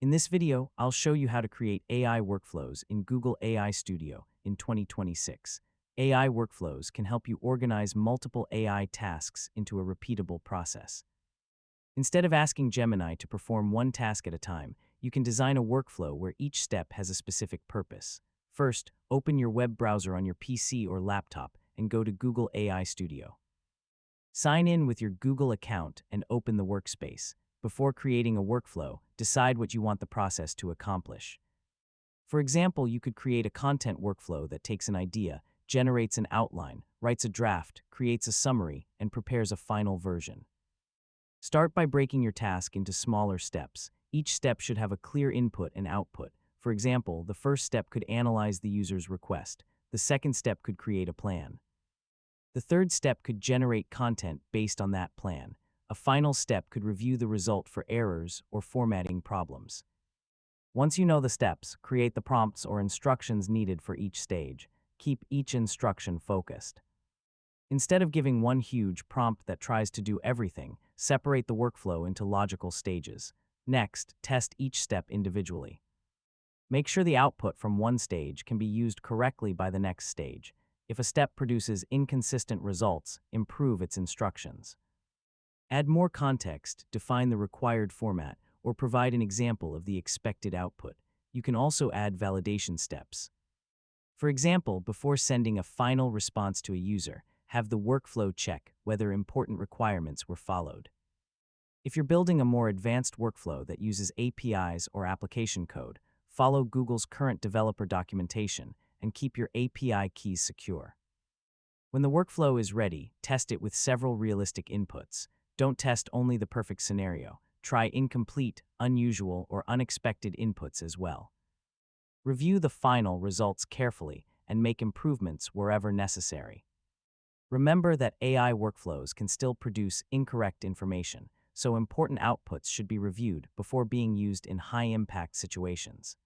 In this video, I'll show you how to create AI workflows in Google AI Studio in 2026. AI workflows can help you organize multiple AI tasks into a repeatable process. Instead of asking Gemini to perform one task at a time, you can design a workflow where each step has a specific purpose. First, open your web browser on your PC or laptop and go to Google AI Studio. Sign in with your Google account and open the workspace. Before creating a workflow, decide what you want the process to accomplish. For example, you could create a content workflow that takes an idea, generates an outline, writes a draft, creates a summary, and prepares a final version. Start by breaking your task into smaller steps. Each step should have a clear input and output. For example, the first step could analyze the user's request. The second step could create a plan. The third step could generate content based on that plan. A final step could review the result for errors or formatting problems. Once you know the steps, create the prompts or instructions needed for each stage. Keep each instruction focused. Instead of giving one huge prompt that tries to do everything, separate the workflow into logical stages. Next, test each step individually. Make sure the output from one stage can be used correctly by the next stage. If a step produces inconsistent results, improve its instructions. Add more context, define the required format, or provide an example of the expected output. You can also add validation steps. For example, before sending a final response to a user, have the workflow check whether important requirements were followed. If you're building a more advanced workflow that uses APIs or application code, follow Google's current developer documentation and keep your API keys secure. When the workflow is ready, test it with several realistic inputs. Don't test only the perfect scenario. Try incomplete, unusual, or unexpected inputs as well. Review the final results carefully and make improvements wherever necessary. Remember that AI workflows can still produce incorrect information, so important outputs should be reviewed before being used in high-impact situations.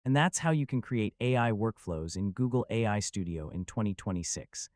And that's how you can create AI workflows in Google AI Studio in 2026.